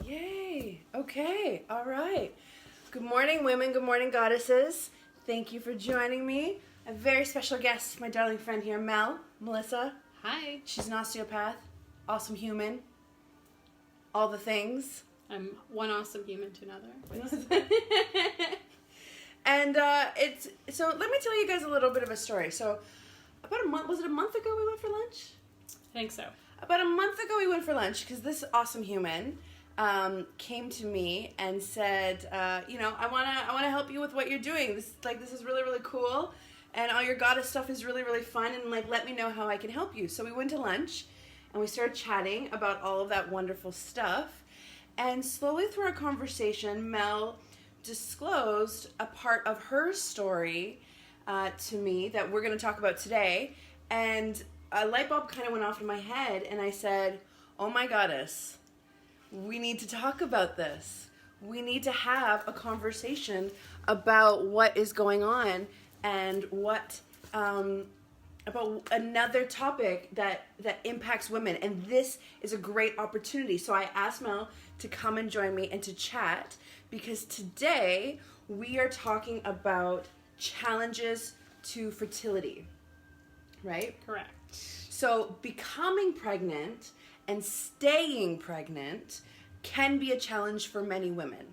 Yay. Okay. All right. Good morning, women. Good morning, goddesses. Thank you for joining me. A very special guest, my darling friend here, Melissa. Hi. She's an osteopath, awesome human, all the things. I'm one awesome human to another. And so let me tell you guys a little bit of a story. So about a month, was it a month ago we went for lunch? I think so. About a month ago we went for lunch because this awesome human came to me and said, I wanna help you with what you're doing. This is really, really cool, and all your goddess stuff is really, really fun, and let me know how I can help you. So we went to lunch and we started chatting about all of that wonderful stuff, and slowly through our conversation, Mel disclosed a part of her story to me that we're going to talk about today, and a light bulb kind of went off in my head, and I said, oh my goddess, we need to talk about this. We need to have a conversation about what is going on and what about another topic that impacts women, and this is a great opportunity. So I asked Mel to come and join me and to chat, because today we are talking about challenges to fertility, right? Correct. So becoming pregnant and staying pregnant can be a challenge for many women.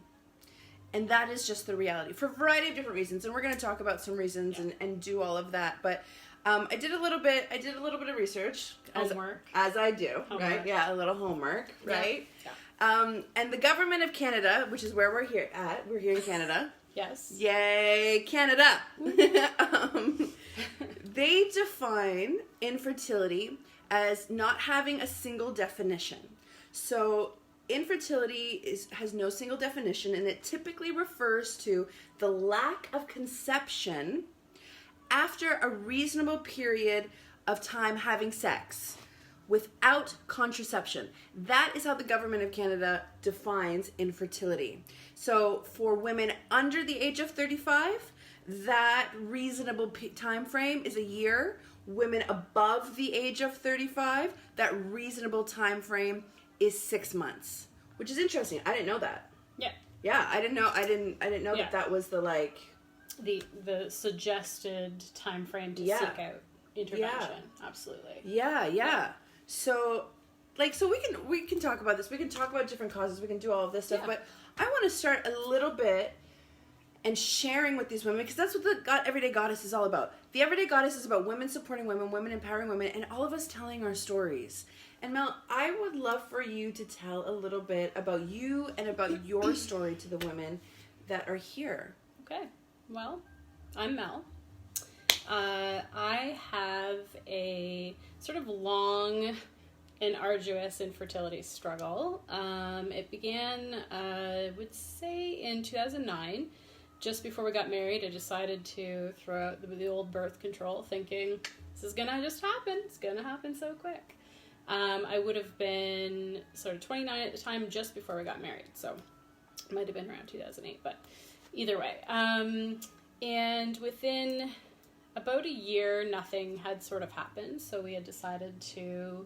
And that is just the reality for a variety of different reasons. And we're going to talk about some reasons and do all of that. But I did a little bit of research. Homework. As I do, Homework. right? Yeah, a little homework, right? Yeah. And the government of Canada, which is where we're here in Canada. Yes. Yay, Canada. They define infertility as not having a single definition. So infertility has no single definition, and it typically refers to the lack of conception after a reasonable period of time having sex without contraception. That is how the government of Canada defines infertility. So for women under the age of 35, that reasonable time frame is a year. Women above the age of 35, that reasonable time frame is 6 months, which is interesting. I didn't know that. Yeah. Yeah, I didn't know that was the the suggested time frame to seek out intervention. Absolutely. Yeah. So we can talk about this. We can talk about different causes. We can do all of this stuff. Yeah. But I want to start a little bit and sharing with these women, because that's what the Everyday Goddess is all about. The Everyday Goddess is about women supporting women, women empowering women, and all of us telling our stories. And Mel, I would love for you to tell a little bit about you and about your story to the women that are here. Okay. Well, I'm Mel. I have a sort of long and arduous infertility struggle. It began, I would say, in 2009. Just before we got married, I decided to throw out the old birth control, thinking, this is going to just happen. It's going to happen so quick. I would have been sort of 29 at the time, just before we got married. So it might have been around 2008, but either way. And within about a year, nothing had sort of happened. So we had decided to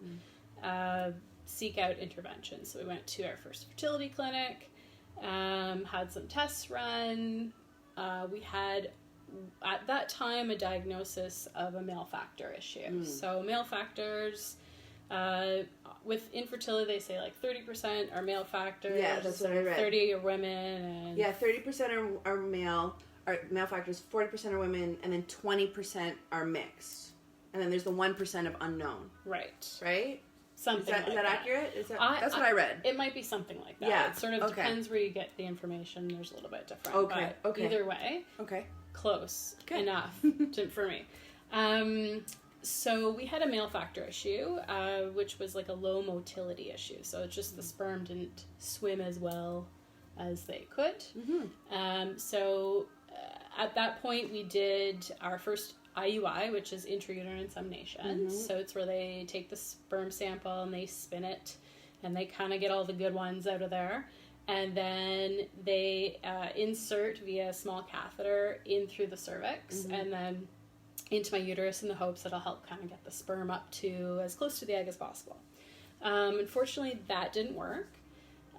seek out intervention. So we went to our first fertility clinic, had some tests run. We had, at that time, a diagnosis of a male factor issue. So male factors, with infertility, they say like 30% are male factors. Yeah, that's what I read. 30 are women. And 30% are male factors, 40% are women, and then 20% are mixed. And then there's the 1% of unknown. Right? Something like that. Is that accurate? That's what I read. It might be something like that. Yeah. It sort of depends where you get the information. There's a little bit different. Okay. Either way. Okay. Close. Good. Enough for me. So we had a male factor issue, which was like a low motility issue. So it's just the sperm didn't swim as well as they could. Mm-hmm. So at that point, we did our first IUI, which is intrauterine insemination. Mm-hmm. So it's where they take the sperm sample and they spin it, and they kind of get all the good ones out of there. And then they insert via a small catheter in through the cervix, mm-hmm. and then into my uterus in the hopes it'll help kind of get the sperm up to as close to the egg as possible. Unfortunately, that didn't work.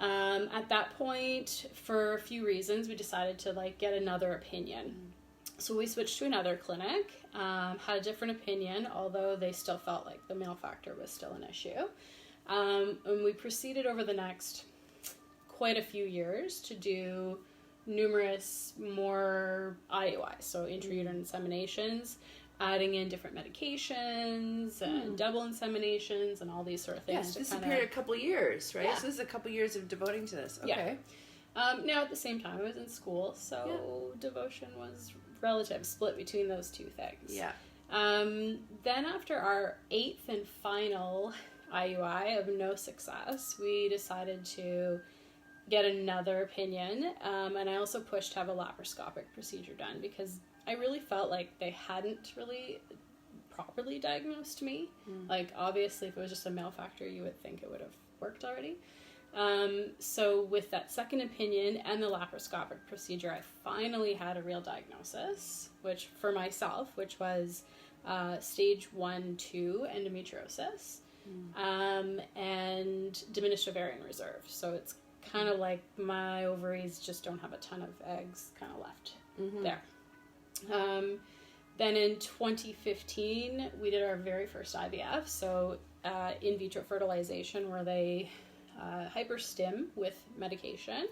At that point, for a few reasons, we decided to like get another opinion. So we switched to another clinic, had a different opinion, although they still felt like the male factor was still an issue. And we proceeded over the next quite a few years to do numerous more IUIs, so intrauterine inseminations, adding in different medications and double inseminations and all these sort of things. Yes, this is a period of a couple of years, right? Yeah. So this is a couple of years of devoting to this. Okay. Yeah. Now, at the same time, I was in school, so devotion was relative, split between those two things. Yeah. Then after our 8th and final IUI of no success, we decided to get another opinion, and I also pushed to have a laparoscopic procedure done because I really felt like they hadn't really properly diagnosed me. Like, obviously, if it was just a male factor, you would think it would have worked already. So with that second opinion and the laparoscopic procedure, I finally had a real diagnosis, which for myself, which was stage 1-2 endometriosis, and diminished ovarian reserve. So it's kind of like my ovaries just don't have a ton of eggs kind of left there. Then in 2015, we did our very first IVF, so in vitro fertilization, where they hyperstim with medication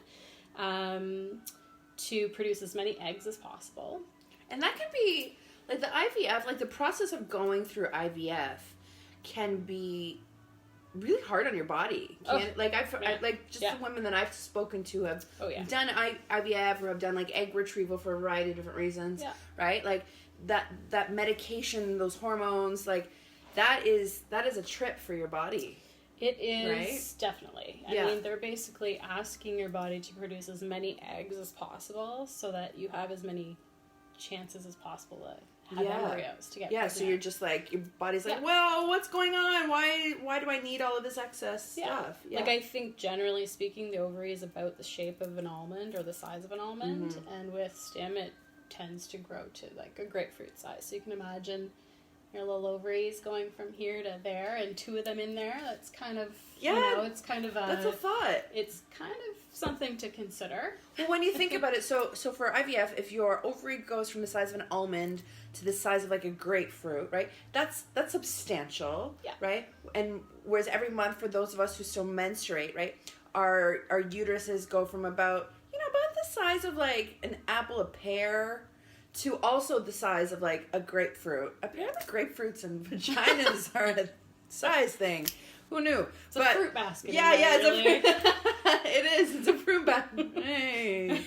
to produce as many eggs as possible. And that can be, like the IVF, like the process of going through IVF can be really hard on your body. The women that I've spoken to have done IVF or have done like egg retrieval for a variety of different reasons, right? Like that medication, those hormones, like that is a trip for your body. It is, right? Definitely. I mean, they're basically asking your body to produce as many eggs as possible so that you have as many chances as possible to have embryos to get pregnant. So you're just like, your body's like, well, what's going on? Why do I need all of this excess stuff? Yeah. Like, I think generally speaking, the ovary is about the shape of an almond or the size of an almond, and with stim, it tends to grow to like a grapefruit size. So you can imagine your little ovaries going from here to there and 2 of them in there. That's kind of, it's kind of that's a thought. It's kind of something to consider. Well, when you think about it, so for IVF, if your ovary goes from the size of an almond to the size of like a grapefruit, right? That's substantial, right? And whereas every month for those of us who still menstruate, right, our uteruses go from about the size of like an apple, a pear, to also the size of like a grapefruit. Apparently grapefruits and vaginas are a size thing. Who knew? It's a fruit basket. It is. It's a fruit basket. Hey.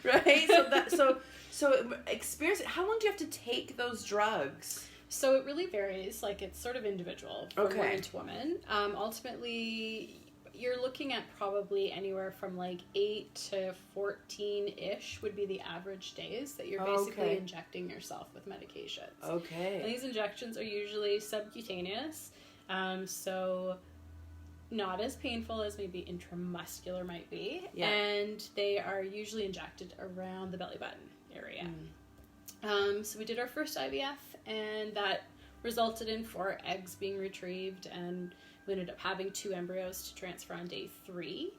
Right. So experience it. How long do you have to take those drugs? So it really varies. Like, it's sort of individual from woman to woman. Ultimately, you're looking at probably anywhere from like 8 to 14-ish would be the average days that you're basically injecting yourself with medications. Okay. And these injections are usually subcutaneous, so not as painful as maybe intramuscular might be. Yeah. And they are usually injected around the belly button area. So we did our first IVF, and that resulted in 4 eggs being retrieved, and we ended up having 2 embryos to transfer on day 3.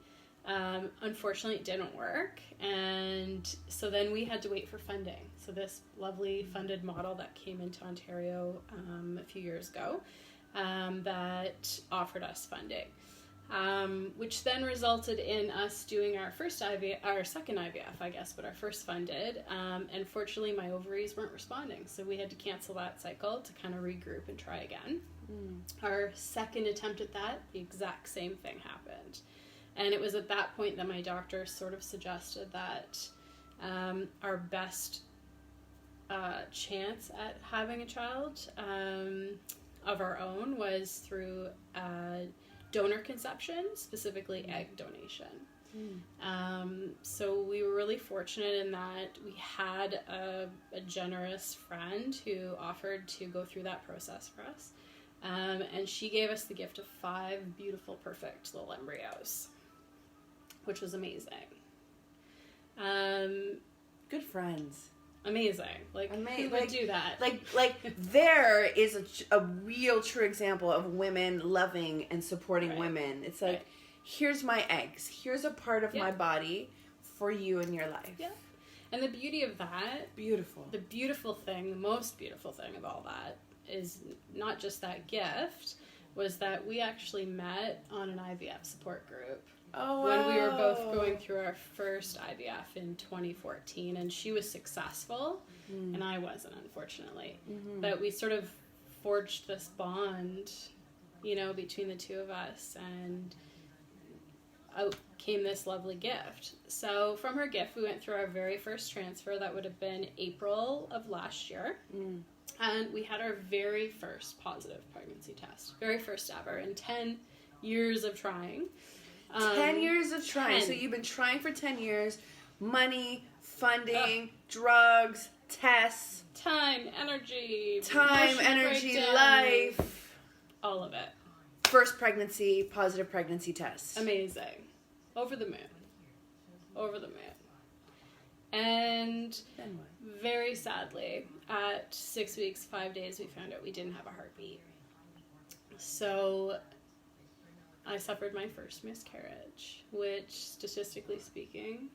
Unfortunately, it didn't work, and so then we had to wait for funding. So this lovely funded model that came into Ontario a few years ago that offered us funding, which then resulted in us doing our second IVF, I guess, but our first funded. And fortunately, my ovaries weren't responding, so we had to cancel that cycle to kind of regroup and try again. Our second attempt at that, the exact same thing happened. And it was at that point that my doctor sort of suggested that our best chance at having a child of our own was through donor conception, specifically egg donation. So we were really fortunate in that we had a generous friend who offered to go through that process for us. And she gave us the gift of 5 beautiful, perfect little embryos, which was amazing. Good friends. amazing. Like, who would do that? Like there is a real true example of women loving and supporting women. It's like, here's my eggs. Here's a part of my body for you in your life. Yeah. And the beauty of that, the beautiful thing, the most beautiful thing of all that is not just that gift, was that we actually met on an IVF support group. Oh, when we were both going through our first IVF in 2014, and she was successful, and I wasn't, unfortunately. Mm-hmm. But we sort of forged this bond, between the two of us, and out came this lovely gift. So from her gift, we went through our very first transfer. That would have been April of last year. And we had our very first positive pregnancy test. Very first ever in 10 years of trying. 10 years of trying. 10. So you've been trying for 10 years. Money, funding, drugs, tests. Time, energy, breakdown, life. All of it. First pregnancy, positive pregnancy test. Amazing. Over the moon. And Then what? very sadly, at 6 weeks, 5 days, we found out we didn't have a heartbeat. So I suffered my first miscarriage, which, statistically speaking,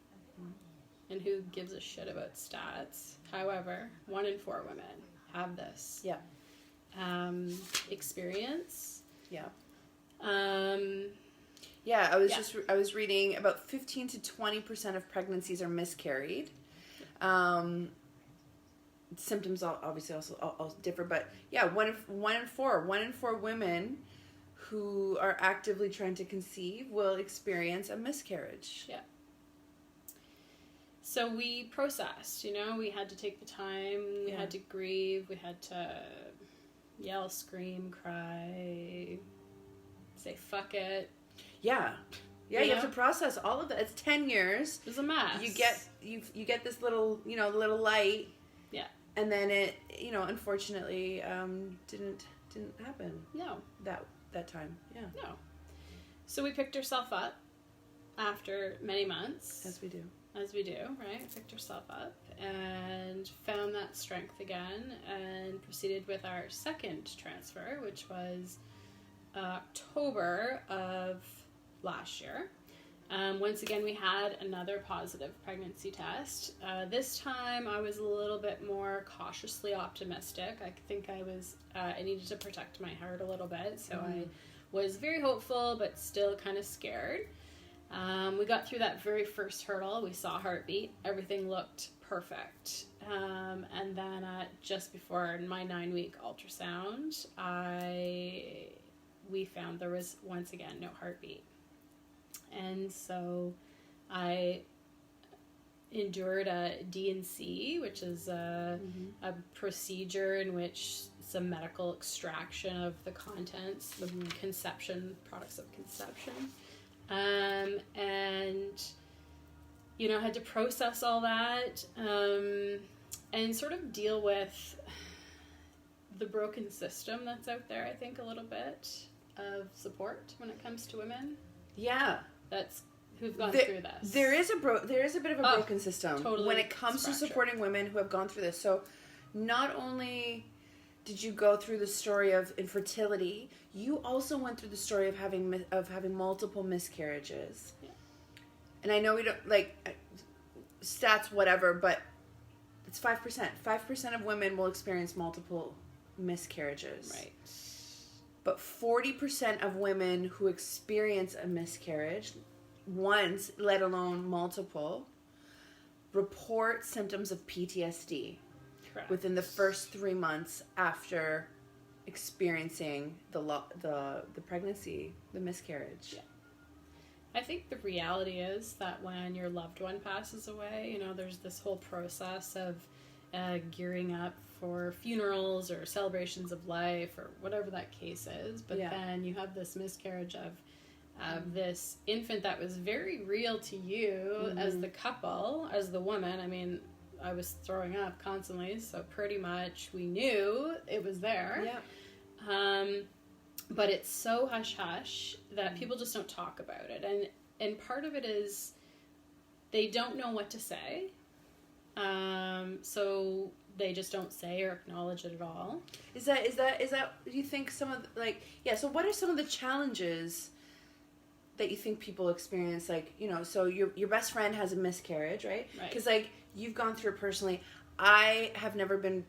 and who gives a shit about stats, however, 1 in 4 women have this experience. Yeah. I was reading about 15 to 20% of pregnancies are miscarried. Symptoms obviously also differ, but yeah, one in four women who are actively trying to conceive will experience a miscarriage. Yeah. So we processed, we had to take the time, we had to grieve, we had to yell, scream, cry, say fuck it. Yeah. Yeah, you have to process all of that. It's 10 years. It was a mess. You get this little, little light. Yeah. And then it, unfortunately, didn't happen. No. That time. Yeah. No. So we picked ourselves up after many months. As we do, right? Picked ourselves up and found that strength again and proceeded with our second transfer, which was October of last year. Once again, we had another positive pregnancy test. This time, I was a little bit more cautiously optimistic. I think I needed to protect my heart a little bit, so I was very hopeful, but still kind of scared. We got through that very first hurdle. We saw heartbeat. Everything looked perfect. And then just before my 9-week ultrasound, we found there was, once again, no heartbeat. And so I endured a D&C, which is a procedure in which it's a medical extraction of the contents, the products of conception. And, had to process all that and sort of deal with the broken system that's out there, I think, a little bit of support when it comes to women. Yeah. Who've gone through this. There is a bit of a broken system totally when it comes to supporting women who have gone through this. So not only did you go through the story of infertility, you also went through the story of having multiple miscarriages. Yeah. And I know we don't stats, whatever, but it's 5%. 5% of women will experience multiple miscarriages. Right. But 40% of women who experience a miscarriage, once, let alone multiple, report symptoms of PTSD. Correct. Within the first 3 months after experiencing the pregnancy, the miscarriage. Yeah. I think the reality is that when your loved one passes away, there's this whole process of gearing up for funerals or celebrations of life or whatever that case is. But then you have this miscarriage of this infant that was very real to you as the couple, as the woman. I mean, I was throwing up constantly, so pretty much we knew it was there. Yeah. But it's so hush-hush that people just don't talk about it. And part of it is they don't know what to say. So they just don't say or acknowledge it at all. Is that do you think some of so what are some of the challenges that you think people experience, like, so your best friend has a miscarriage, right? Because you've gone through it personally. I have never been,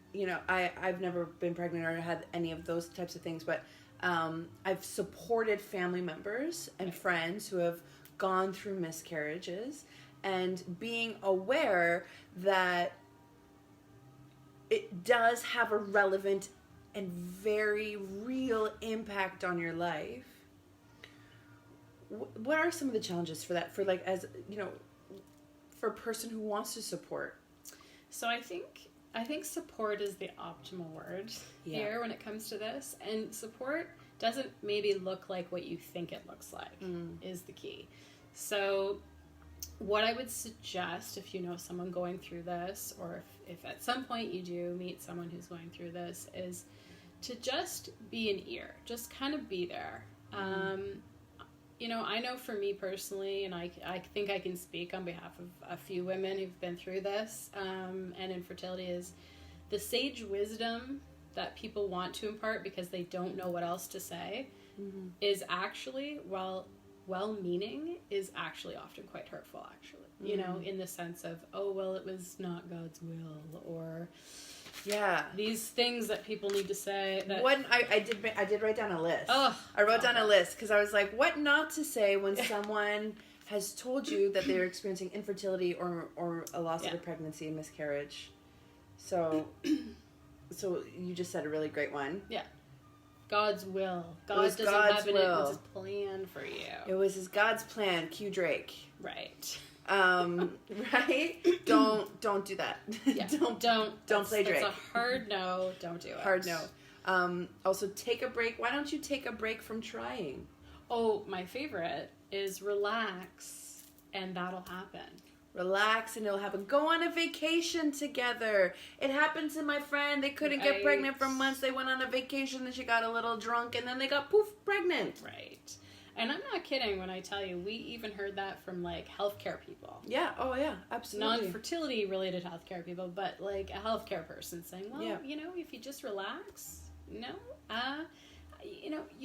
I've never been pregnant or had any of those types of things, but I've supported family members and friends who have gone through miscarriages, and being aware that it does have a relevant and very real impact on your life. What are some of the challenges for that, for for a person who wants to support? So I think support is the optimal word here when it comes to this. And support doesn't maybe look like what you think it looks like is the key. So what I would suggest, if you know someone going through this, or if at some point you do meet someone who's going through this, is to just be an ear. Just kind of be there. I know for me personally, and I think I can speak on behalf of a few women who've been through this, and infertility, is the sage wisdom that people want to impart because they don't know what else to say is actually, while well-meaning, is actually often quite hurtful, actually. In the sense of, oh, well, it was not God's will, or... Yeah, these things that people need to say. That I did write down a list. Oh, I wrote down a list because I was like, what not to say when someone has told you that they're experiencing infertility or a loss of a pregnancy, a miscarriage. So you just said a really great one. Yeah. God's will. God doesn't have it. It was His plan for you. It was God's plan. Cue Drake. Right. Right? Don't do that. Yeah. Don't play Drake. It's a hard no. Don't do it. Hard no. Also, take a break. Why don't you take a break from trying? Oh, my favorite is relax, and that'll happen. Relax and it'll happen. Go on a vacation together. It happened to my friend. They couldn't get pregnant for months. They went on a vacation and she got a little drunk and then they got pregnant. Right. And I'm not kidding when I tell you, we even heard that from healthcare people. Yeah. Oh yeah. Absolutely. Non-fertility related healthcare people, but a healthcare person saying, well, if you just relax, you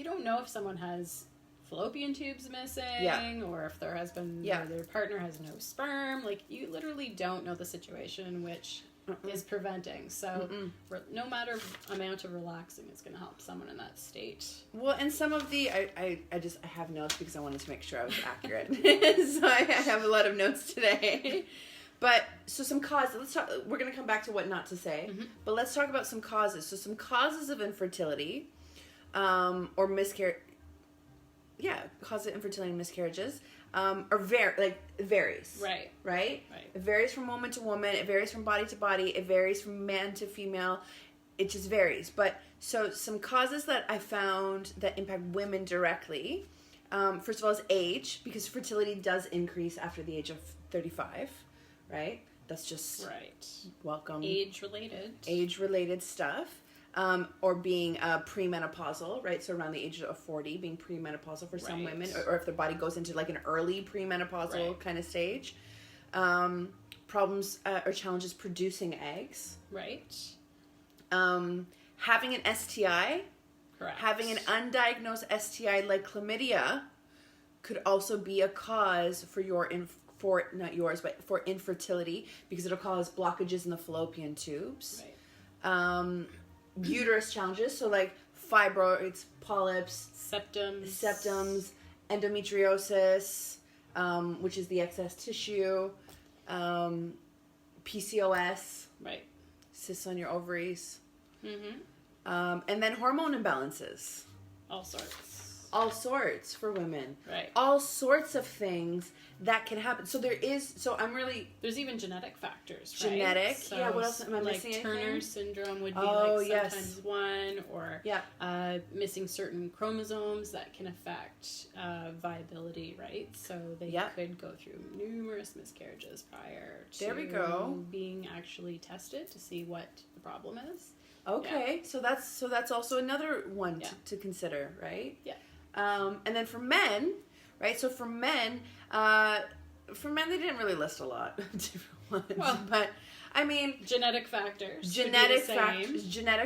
don't know if someone has fallopian tubes missing, or if their husband or their partner has no sperm. You literally don't know the situation in which is preventing. So no matter amount of relaxing is going to help someone in that state. Well, and some of the, I have notes because I wanted to make sure I was accurate. So I have a lot of notes today. But, so some causes, we're going to come back to what not to say, but let's talk about some causes. So some causes of infertility, or miscarriage, causes of infertility and miscarriages, varies. Right? It varies from woman to woman. It varies from body to body. It varies from man to female. It just varies. But, so some causes that I found that impact women directly, first of all, is age, because fertility does increase after the age of 35, right? That's just welcome. Age-related stuff. Or being premenopausal, right? So around the age of 40, being premenopausal for some women, or if their body goes into an early premenopausal kind of stage. Problems or challenges producing eggs. Right. Having an STI. Correct. Having an undiagnosed STI like chlamydia could also be a cause for for infertility, because it'll cause blockages in the fallopian tubes. Right. Uterus challenges, so fibroids, polyps, septums, endometriosis, which is the excess tissue, PCOS, cysts on your ovaries, and then hormone imbalances. All sorts for women. Right. All sorts of things that can happen. So there's even genetic factors, right? What else am I missing? Turner syndrome would be sometimes one, or missing certain chromosomes that can affect viability, right? So they could go through numerous miscarriages prior to being actually tested to see what the problem is. Okay, so that's also another one to consider, right? Yeah. And then for men, right? So for men, they didn't really list a lot of different ones, I mean, genetic factors. Genetic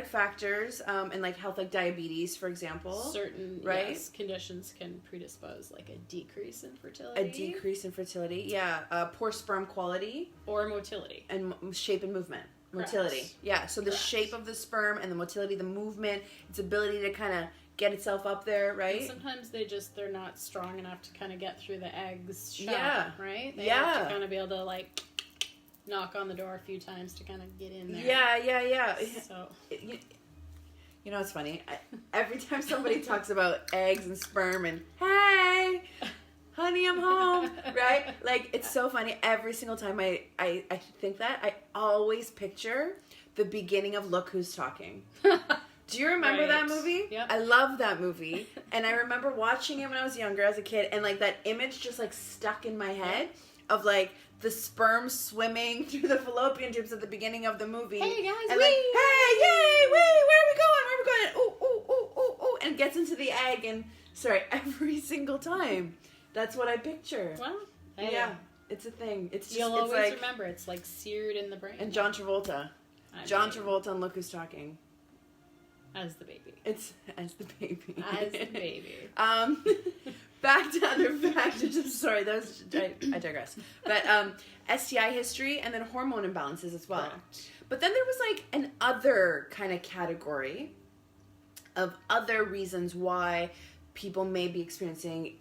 factors, and like health, like diabetes, for example. Certain conditions can predispose like a decrease in fertility. Yeah. Poor sperm quality. Or motility. And shape and movement. Correct. Motility. Yeah. So the shape of the sperm and the motility, the movement, its ability to kind of get itself up there, right? And sometimes they're not strong enough to kind of get through the egg's shell, right? They have to kind of be able to like knock on the door a few times to kind of get in there. Yeah. So you know what's funny? Every time somebody talks about eggs and sperm and hey, honey, I'm home, right? Like, it's so funny. Every single time I think that, I always picture the beginning of Look Who's Talking. Do you remember that movie? Yep. I love that movie. And I remember watching it when I was younger as a kid, and like that image just like stuck in my head of like the sperm swimming through the fallopian tubes at the beginning of the movie. Hey guys, and like, hey, yay, wee, where are we going? And ooh, and gets into the egg, and every single time. That's what I picture. Well, hey. Yeah, it's a thing. It's just, you'll it's always like, remember. It's like seared in the brain. And John Travolta. Travolta on Look Who's Talking. As the baby. It's as the baby. As the baby. Back to other factors. Sorry, I digress. But STI history and then hormone imbalances as well. Correct. But then there was like an other kind of category of other reasons why people may be experiencing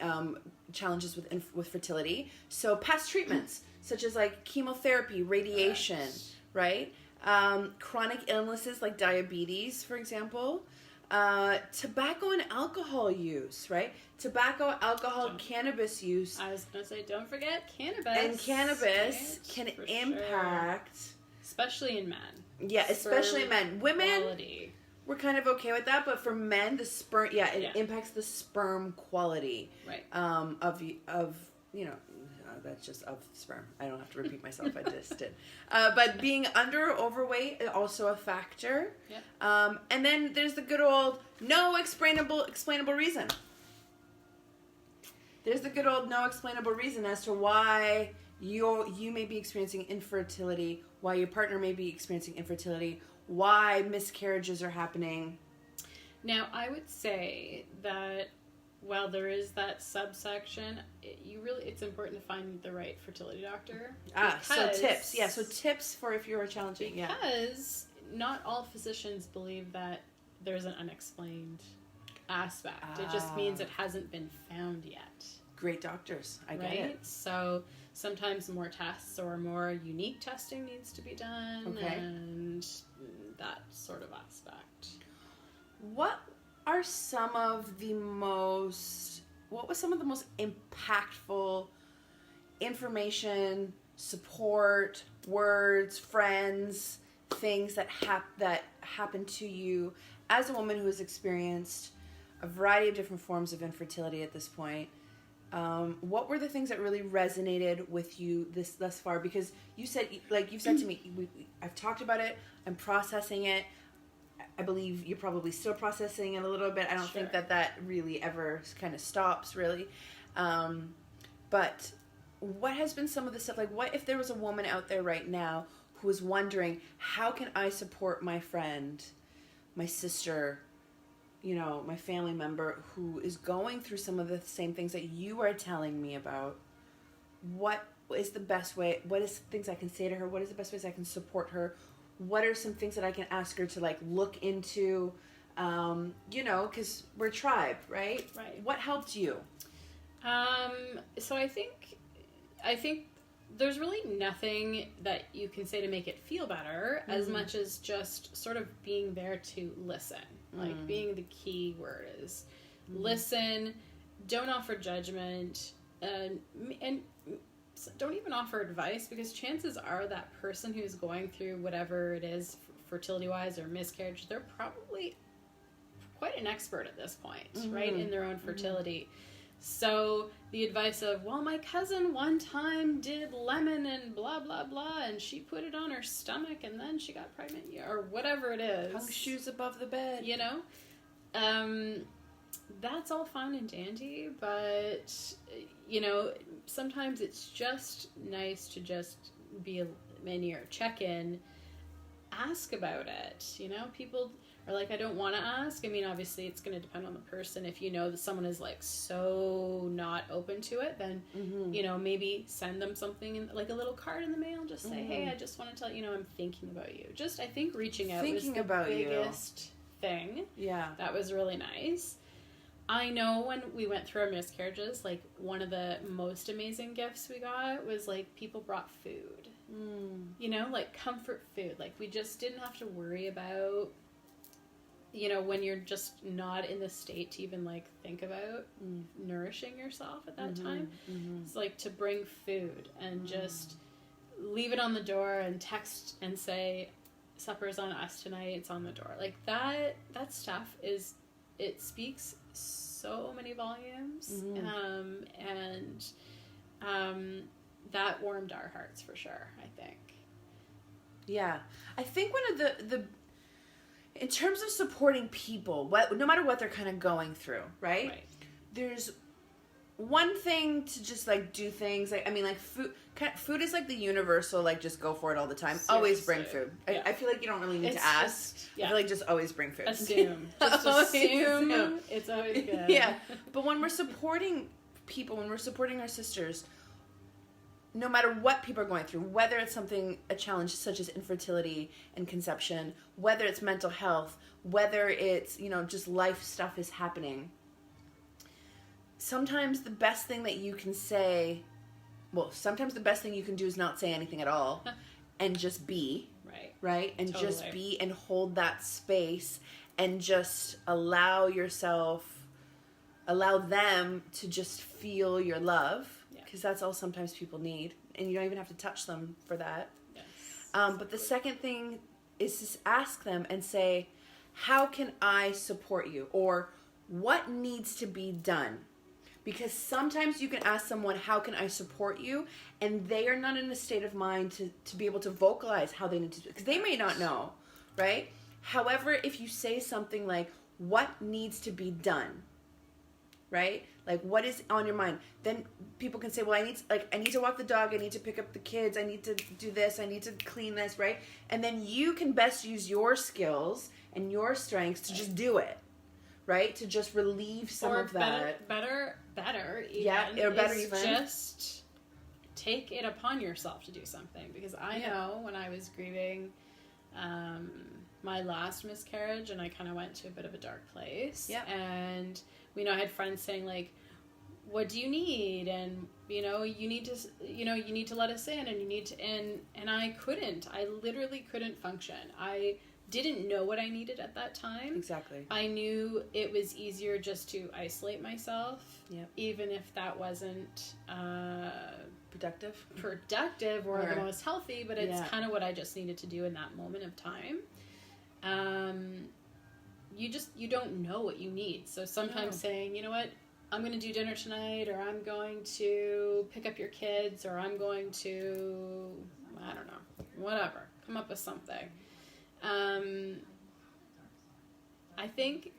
challenges with fertility. So past treatments, such as like chemotherapy, radiation, right? Chronic illnesses like diabetes, for example. Tobacco and alcohol use, right? Tobacco, alcohol, cannabis use. I was going to say, don't forget cannabis. And cannabis can impact... Sure. Especially in men. Yeah, especially in men. Women, quality. We're kind of okay with that, but for men, the sperm, it impacts the sperm quality. Right. Of you know, that's just of sperm. I don't have to repeat myself. I just did. But being under or overweight is also a factor. Yep. And then there's the good old no explainable reason. There's the good old no explainable reason as to why you may be experiencing infertility, why your partner may be experiencing infertility, why miscarriages are happening. Now, I would say that while there is that subsection, it's important to find the right fertility doctor. So tips. Yeah, so tips for if you're challenging. Because not all physicians believe that there's an unexplained aspect. It just means it hasn't been found yet. Great doctors. I get it. So sometimes more tests or more unique testing needs to be done. Okay. And that sort of aspect. What was some of the most impactful information, support, words, friends, things that happened to you as a woman who has experienced a variety of different forms of infertility at this point? What were the things that really resonated with you thus far? Because you've said to me, I've talked about it, I'm processing it. I believe you're probably still processing it a little bit. I don't think that really ever kind of stops, really. But what has been some of the stuff, like what if there was a woman out there right now who was wondering, how can I support my friend, my sister, my family member who is going through some of the same things that you are telling me about? What is the best way? What is things I can say to her? What is the best ways I can support her? What are some things that I can ask her to like look into? Because we're a tribe, right? Right. What helped you? So I think there's really nothing that you can say to make it feel better as much as just sort of being there to listen. Like being the key word is listen, don't offer judgment, and don't even offer advice, because chances are that person who's going through whatever it is fertility-wise or miscarriage, they're probably quite an expert at this point, right, in their own fertility. So the advice of, well, my cousin one time did lemon and blah, blah, blah, and she put it on her stomach and then she got pregnant, or whatever it is. Hung shoes above the bed. That's all fine and dandy, but, sometimes it's just nice to just be in your check-in, ask about it. You know, people are like, I don't want to ask. I mean, obviously it's going to depend on the person. If you know that someone is like so not open to it, then, you know, maybe send them something in, like a little card in the mail. Just say, hey, I just want to tell you, know, I'm thinking about you. Just, I think reaching out was the biggest thing. Yeah. That was really nice. I know when we went through our miscarriages, like one of the most amazing gifts we got was like people brought food. You know, like comfort food. Like we just didn't have to worry about, you know, when you're just not in the state to even like think about nourishing yourself at that time. It's like to bring food and just leave it on the door and text and say, supper's on us tonight, it's on the door. Like that stuff is, it speaks so many volumes. And that warmed our hearts for sure, I think. Yeah. I think one of the in terms of supporting people, no matter what they're kind of going through, right? There's one thing to just like do things like, I mean, like food is like the universal, like just go for it all the time. Seriously. Always bring food. Yeah. I feel like you don't really need to ask. I feel like just always bring food. Assume. Just assume it's always good. Yeah. But when we're supporting people, when we're supporting our sisters, no matter what people are going through, whether it's a challenge such as infertility and conception, whether it's mental health, whether it's, you know, just life stuff is happening, sometimes the best thing that you can say, sometimes the best thing you can do is not say anything at all and just be, right? And totally. Just be and hold that space and just allow them to just feel your love. Because that's all sometimes people need. And you don't even have to touch them for that. Yes. But the second thing is to ask them and say, how can I support you? Or what needs to be done? Because sometimes you can ask someone, how can I support you? And they are not in a state of mind to be able to vocalize how they need to do it. Because they may not know, right? However, if you say something like, what needs to be done? Right? Like, what is on your mind? Then people can say, well, I need to walk the dog. I need to pick up the kids. I need to do this. I need to clean this, right? And then you can best use your skills and your strengths to just do it, right? To just relieve some of that. Better even. Yeah, or better even. Just take it upon yourself to do something. Because I know when I was grieving my last miscarriage and I kind of went to a bit of a dark place. Yeah. And you know, I had friends saying like, what do you need? And, you know, you need to let us in and you need to, and I literally couldn't function. I didn't know what I needed at that time. Exactly. I knew it was easier just to isolate myself. Yep. Even if that wasn't, productive or the most healthy, but it's kind of what I just needed to do in that moment of time. You don't know what you need. So sometimes saying, you know what, I'm going to do dinner tonight, or I'm going to pick up your kids, or I'm going to, I don't know, whatever, come up with something. I think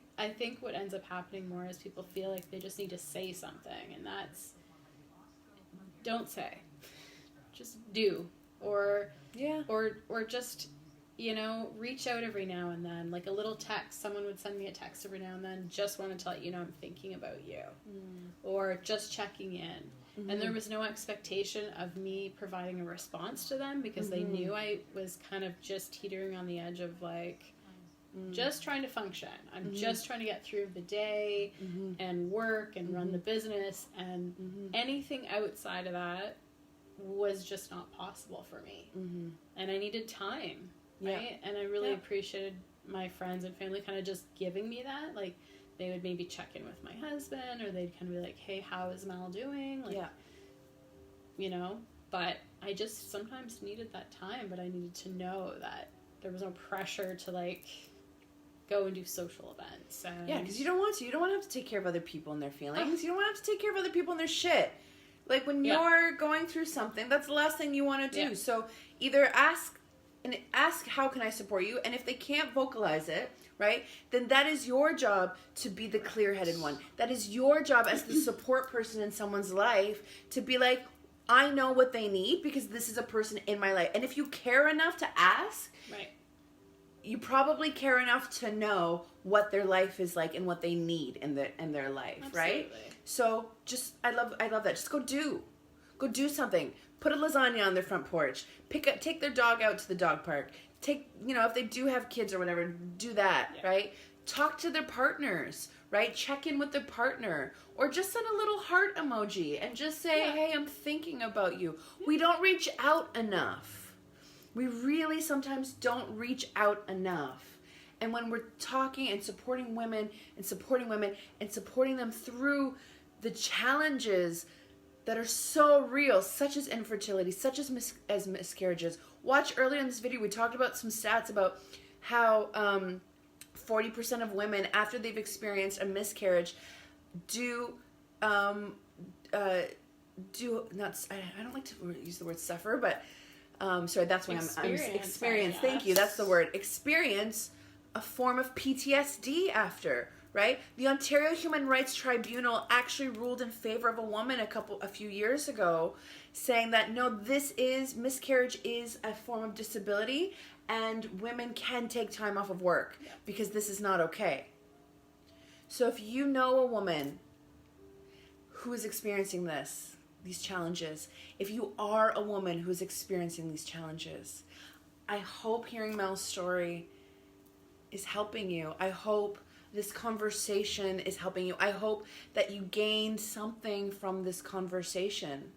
what ends up happening more is people feel like they just need to say something, and that's, don't say, just do, or just, you know, reach out every now and then, like a little text. Someone would send me a text every now and then, just want to let you know I'm thinking about you, or just checking in. And there was no expectation of me providing a response to them, because they knew I was kind of just teetering on the edge of like, just trying to function. I'm just trying to get through the day and work and run the business, and anything outside of that was just not possible for me. And I needed time. Right? And I really appreciated my friends and family kind of just giving me that. Like, they would maybe check in with my husband, or they'd kind of be like, hey, how is Mel doing? Like, you know, but I just sometimes needed that time, but I needed to know that there was no pressure to, like, go and do social events. And because you don't want to. You don't want to have to take care of other people and their feelings. You don't want to have to take care of other people and their shit. Like, when you're going through something, that's the last thing you want to do. So either ask how can I support you, and if they can't vocalize it, right, then that is your job to be the clear-headed one. That is your job as the support person in someone's life to be like, I know what they need because this is a person in my life. And if you care enough to ask, Right. you probably care enough to know what their life is like and what they need in their life, Absolutely. right? So just I love that. Just go do something. Put a lasagna on their front porch. Take their dog out to the dog park. If they do have kids or whatever, do that, right? Talk to their partners, right? Check in with their partner, or just send a little heart emoji and just say, "Hey, I'm thinking about you." We don't reach out enough. We really sometimes don't reach out enough. And when we're talking and supporting women and supporting them through the challenges that are so real, such as infertility, such as miscarriages. Watch earlier in this video, we talked about some stats about how 40% of women, after they've experienced a miscarriage, I don't like to use the word suffer, but sorry, that's what I'm experience. Thank you. That's the word. Experience a form of PTSD after, right? The Ontario Human Rights Tribunal actually ruled in favor of a woman a few years ago, saying that no, miscarriage is a form of disability and women can take time off of work because this is not okay. So if you know a woman who is experiencing these challenges, if you are a woman who's experiencing these challenges, I hope hearing Mel's story is helping you. I hope this conversation is helping you. I hope that you gained something from this conversation.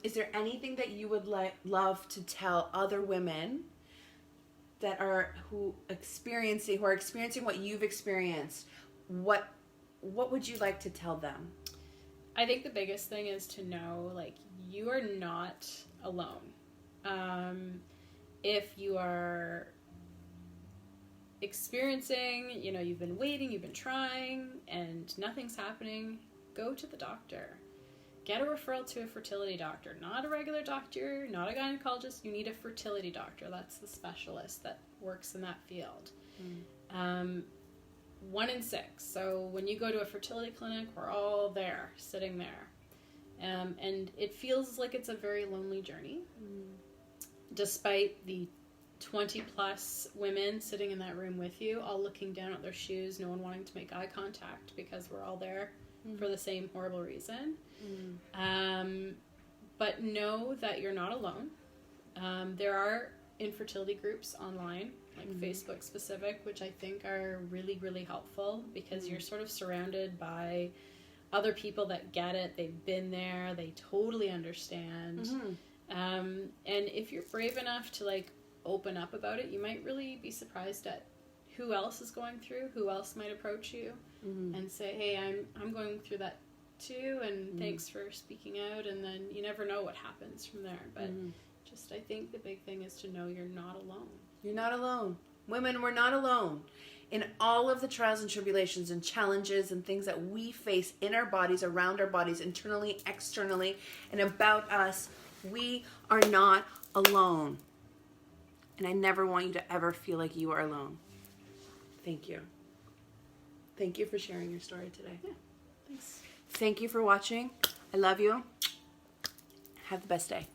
Is there anything that you would love to tell other women who are experiencing what you've experienced? What would you like to tell them? I think the biggest thing is to know, you are not alone. If you are experiencing, you've been waiting, you've been trying, and nothing's happening, go to the doctor. Get a referral to a fertility doctor. Not a regular doctor, not a gynecologist. You need a fertility doctor. That's the specialist that works in that field. 1 in 6. So when you go to a fertility clinic, we're all there, sitting there. And it feels like it's a very lonely journey. Despite the 20 plus women sitting in that room with you, all looking down at their shoes, no one wanting to make eye contact because we're all there for the same horrible reason. But know that you're not alone. There are infertility groups online, like Facebook specific, which I think are really, really helpful because you're sort of surrounded by other people that get it. They've been there. They totally understand. And if you're brave enough to open up about it, you might really be surprised at who else is going through, who else might approach you and say, "Hey, I'm going through that too, and thanks for speaking out." And then you never know what happens from there. But I think the big thing is to know you're not alone. You're not alone. Women, we're not alone. In all of the trials and tribulations and challenges and things that we face in our bodies, around our bodies, internally, externally, and about us, we are not alone. And I never want you to ever feel like you are alone. Thank you. Thank you for sharing your story today. Yeah, thanks. Thank you for watching. I love you. Have the best day.